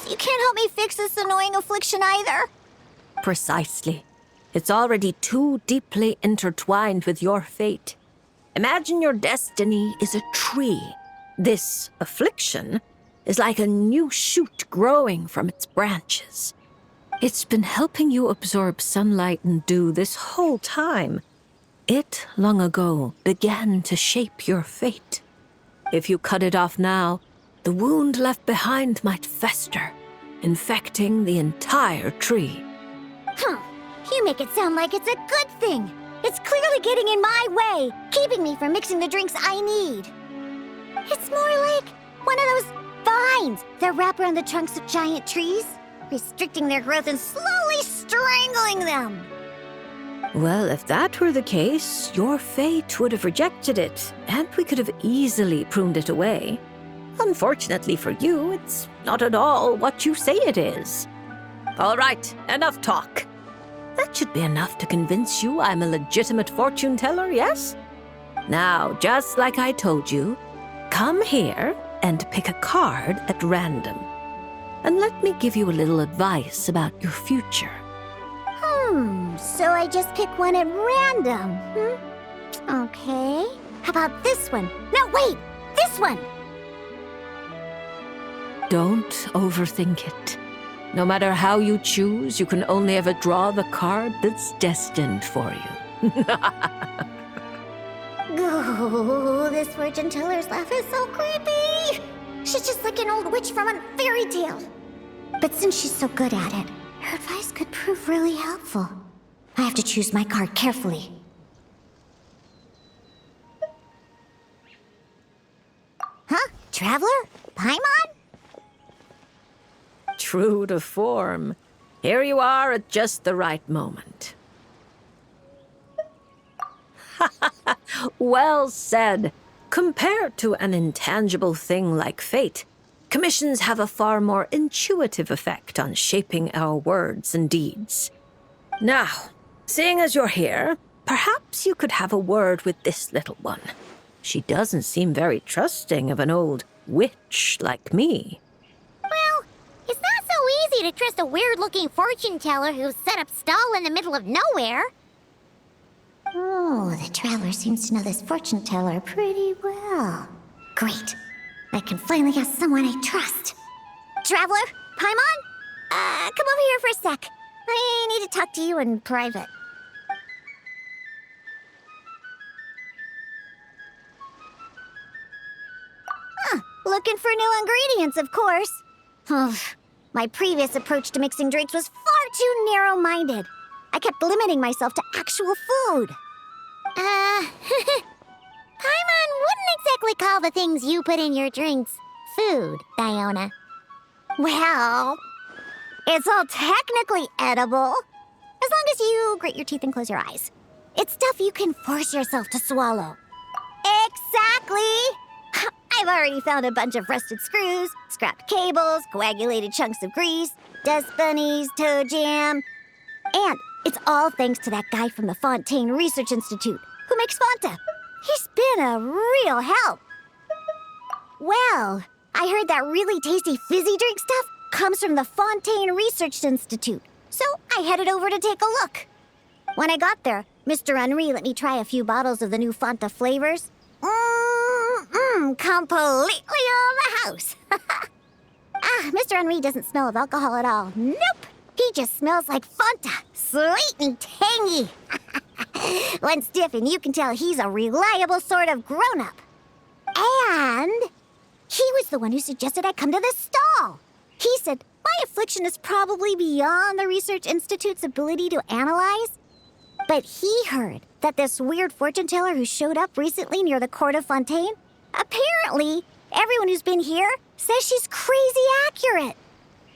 You can't help me fix this annoying affliction either. Precisely. It's already too deeply intertwined with your fate. Imagine your destiny is a tree. This affliction is like a new shoot growing from its branches. It's been helping you absorb sunlight and dew this whole time. It, long ago, began to shape your fate. If you cut it off now, the wound left behind might fester, infecting the entire tree. You make it sound like it's a good thing. It's clearly getting in my way, keeping me from mixing the drinks I need. It's more like one of those vines that wrap around the trunks of giant trees, restricting their growth and slowly strangling them. Well, if that were the case, your fate would have rejected it, and we could have easily pruned it away. Unfortunately for you, it's not at all what you say it is. All right, enough talk. That should be enough to convince you I'm a legitimate fortune teller, yes? Now, just like I told you, come here and pick a card at random. And let me give you a little advice about your future. So I just pick one at random, Okay. How about this one? No, wait! This one! Don't overthink it. No matter how you choose, you can only ever draw the card that's destined for you. Oh, this fortune teller's laugh is so creepy! She's just like an old witch from a fairy tale. But since she's so good at it, her advice could prove really helpful. I have to choose my card carefully. Huh? Traveler? Paimon? True to form. Here you are at just the right moment. Well said. Compared to an intangible thing like fate, commissions have a far more intuitive effect on shaping our words and deeds. Now, seeing as you're here, perhaps you could have a word with this little one. She doesn't seem very trusting of an old witch like me. Well, it's not so easy to trust a weird-looking fortune teller who's set up stall in the middle of nowhere. Oh, the traveler seems to know this fortune teller pretty well. Great. I can finally ask someone I trust. Traveler? Paimon? Come over here for a sec. I need to talk to you in private. Looking for new ingredients, of course. My previous approach to mixing drinks was far too narrow-minded. I kept limiting myself to actual food. Paimon wouldn't exactly call the things you put in your drinks food, Diona. Well, it's all technically edible, as long as you grit your teeth and close your eyes. It's stuff you can force yourself to swallow. Exactly! I've already found a bunch of rusted screws, scrapped cables, coagulated chunks of grease, dust bunnies, toe jam. And it's all thanks to that guy from the Fontaine Research Institute who makes Fanta. He's been a real help. Well, I heard that really tasty fizzy drink stuff comes from the Fontaine Research Institute, so I headed over to take a look. When I got there, Mr. Henri let me try a few bottles of the new Fanta flavors. Completely on the house. Mr. Henri doesn't smell of alcohol at all. Nope. He just smells like Fanta. Sweet and tangy. When stiff, and you can tell he's a reliable sort of grown-up. And he was the one who suggested I come to this stall. He said my affliction is probably beyond the Research Institute's ability to analyze. But he heard that this weird fortune teller who showed up recently near the court of Fontaine, apparently everyone who's been here says she's crazy accurate.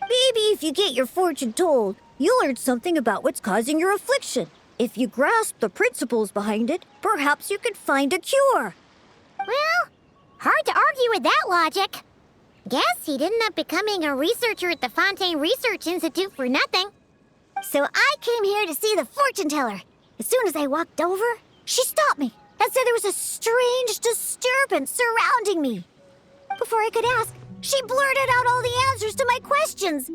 Maybe if you get your fortune told, you'll learn something about what's causing your affliction. If you grasp the principles behind it, perhaps you could find a cure. Well, hard to argue with that logic. Guess he didn't end up becoming a researcher at the Fontaine Research Institute for nothing. So I came here to see the fortune teller. As soon as I walked over, she stopped me and said there was a strange disturbance surrounding me. Before I could ask, she blurted out all the answers to my questions.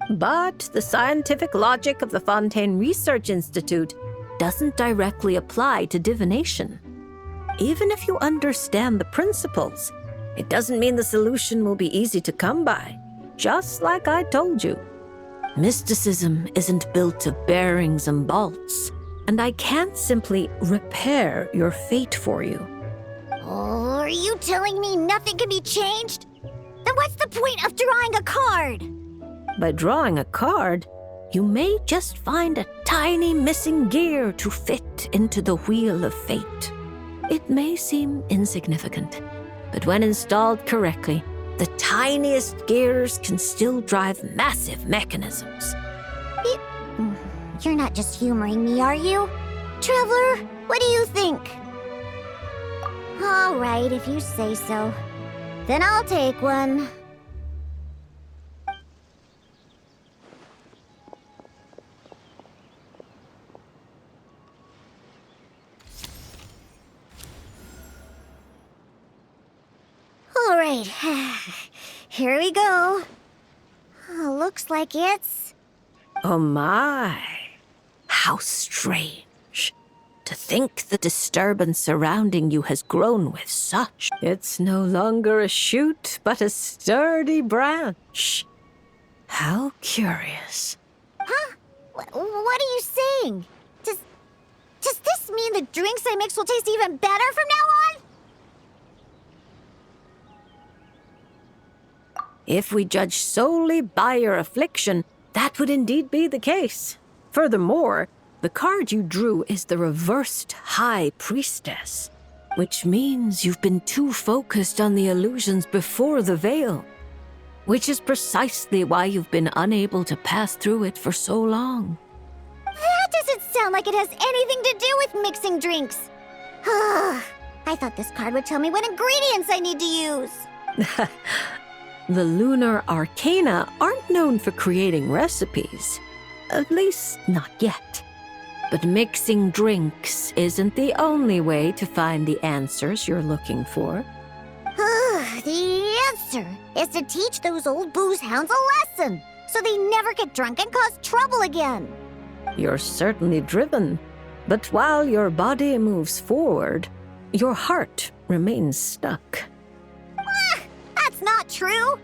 But the scientific logic of the Fontaine Research Institute doesn't directly apply to divination. Even if you understand the principles, it doesn't mean the solution will be easy to come by. Just like I told you. Mysticism isn't built of bearings and bolts, and I can't simply repair your fate for you. Oh, are you telling me nothing can be changed? Then what's the point of drawing a card? By drawing a card, you may just find a tiny missing gear to fit into the wheel of fate. It may seem insignificant, but when installed correctly, the tiniest gears can still drive massive mechanisms. You're not just humoring me, are you? Traveler, what do you think? All right, if you say so. Then I'll take one. All right, here we go. Looks like it's... Oh my, how strange. To think the disturbance surrounding you has grown with such. It's no longer a shoot, but a sturdy branch. How curious. Huh? What are you saying? Does this mean the drinks I mix will taste even better from now on? If we judge solely by your affliction, that would indeed be the case. Furthermore, the card you drew is the reversed High Priestess, which means you've been too focused on the illusions before the veil, which is precisely why you've been unable to pass through it for so long. That doesn't sound like it has anything to do with mixing drinks. I thought this card would tell me what ingredients I need to use. The lunar arcana aren't known for creating recipes. At least, not yet. But mixing drinks isn't the only way to find the answers you're looking for. The answer is to teach those old booze hounds a lesson, so they never get drunk and cause trouble again. You're certainly driven, but while your body moves forward, your heart remains stuck. That's not true.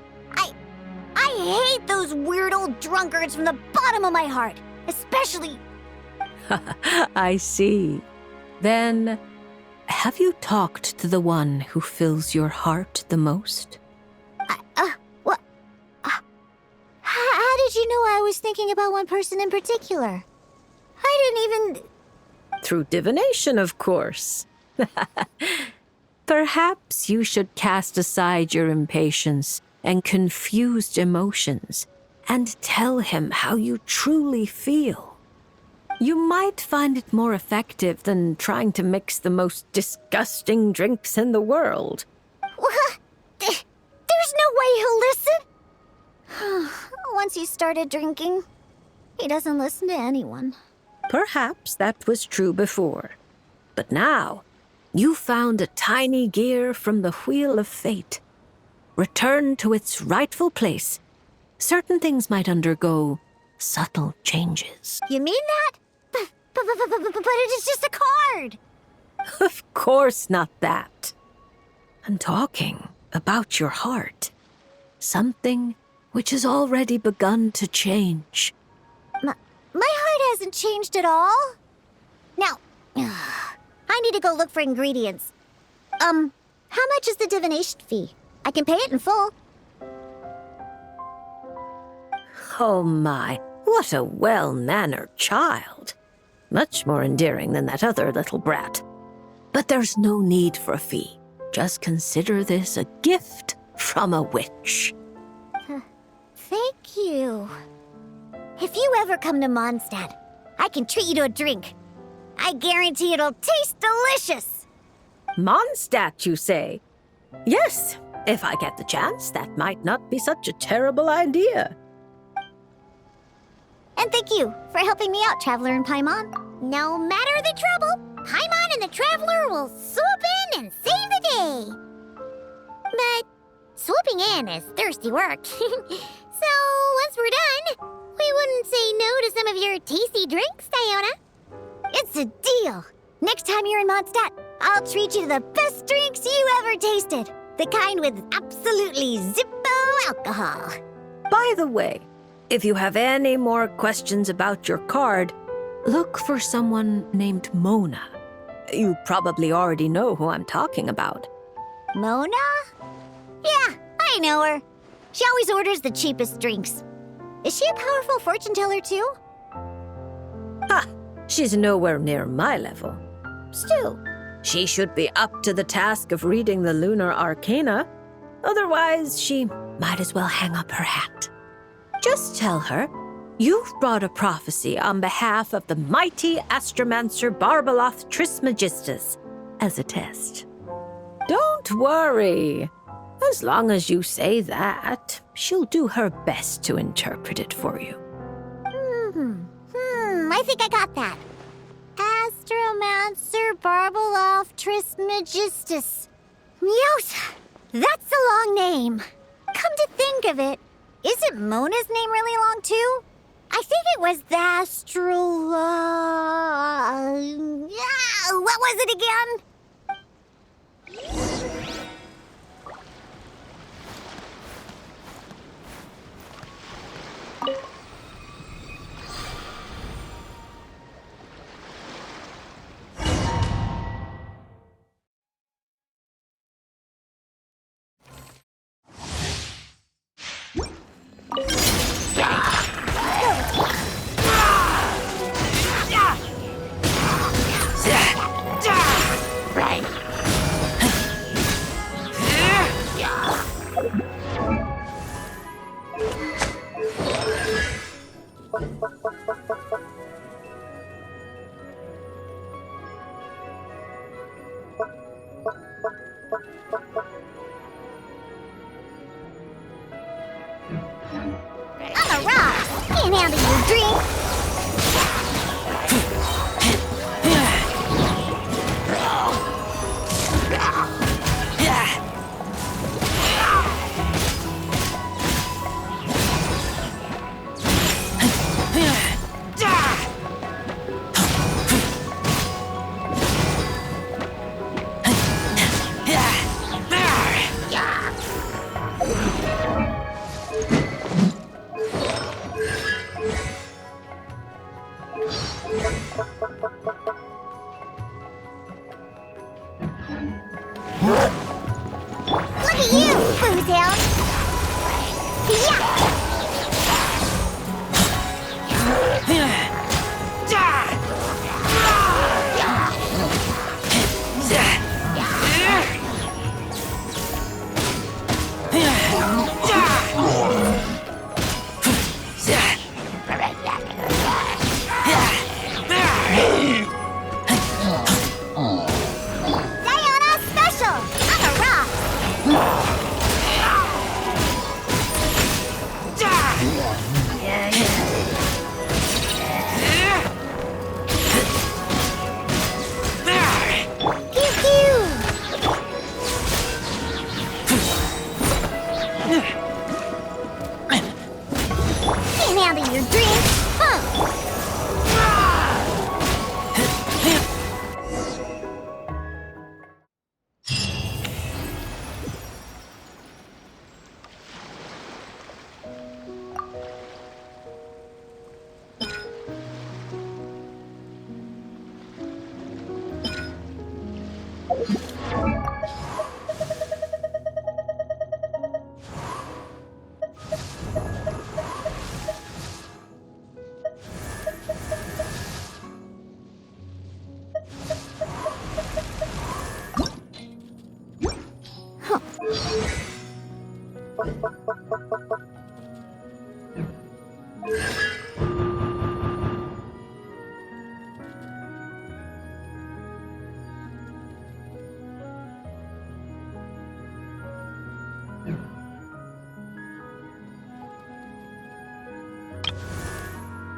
I hate those weird old drunkards from the bottom of my heart, especially... I see. Then, have you talked to the one who fills your heart the most? What? How did you know I was thinking about one person in particular? I didn't even... Through divination, of course. Perhaps you should cast aside your impatience and confused emotions and tell him how you truly feel. You might find it more effective than trying to mix the most disgusting drinks in the world. What? There's no way he'll listen. Once he started drinking, he doesn't listen to anyone. Perhaps that was true before. But now, you found a tiny gear from the Wheel of Fate. Return to its rightful place. Certain things might undergo subtle changes. You mean that? But it is just a card. Of course not that. I'm talking about your heart. Something which has already begun to change. My heart hasn't changed at all. Now, I need to go look for ingredients. How much is the divination fee? I can pay it in full. Oh my, what a well-mannered child. Much more endearing than that other little brat. But there's no need for a fee. Just consider this a gift from a witch. Thank you. If you ever come to Mondstadt, I can treat you to a drink. I guarantee it'll taste delicious. Mondstadt, you say? Yes, if I get the chance, that might not be such a terrible idea. And thank you for helping me out, Traveler and Paimon. No matter the trouble, Paimon and the Traveler will swoop in and save the day. But swooping in is thirsty work. So once we're done, we wouldn't say no to some of your tasty drinks, Diona. It's a deal. Next time you're in Mondstadt, I'll treat you to the best drinks you ever tasted. The kind with absolutely zippo alcohol. By the way, if you have any more questions about your card, look for someone named Mona. You probably already know who I'm talking about. Mona? Yeah, I know her. She always orders the cheapest drinks. Is she a powerful fortune teller too? Ha! She's nowhere near my level. Still, she should be up to the task of reading the lunar arcana. Otherwise, she might as well hang up her hat. Just tell her you've brought a prophecy on behalf of the mighty astromancer Barbaloth Trismegistus as a test. Don't worry. As long as you say that, she'll do her best to interpret it for you. I think I got that. Astromancer Barbaloth Trismegistus. Yosa, that's a long name. Come to think of it, isn't Mona's name really long too? I think it was the what was it again? I'm a rock. Can't handle your drink.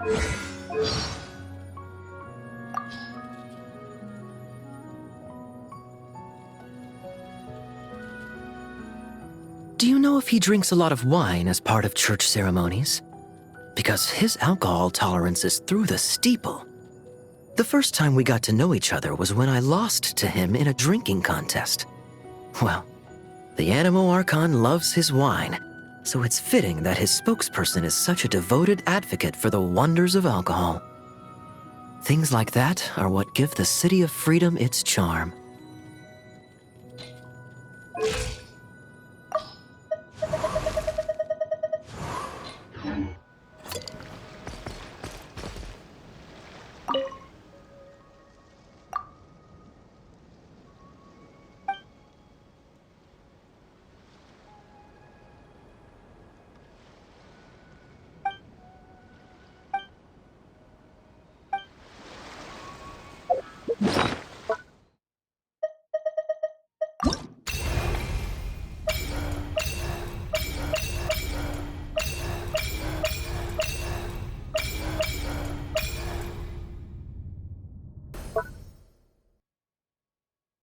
Do you know if he drinks a lot of wine as part of church ceremonies? Because his alcohol tolerance is through the steeple. The first time we got to know each other was when I lost to him in a drinking contest. Well, the Animo Archon loves his wine, so it's fitting that his spokesperson is such a devoted advocate for the wonders of alcohol. Things like that are what give the City of Freedom its charm.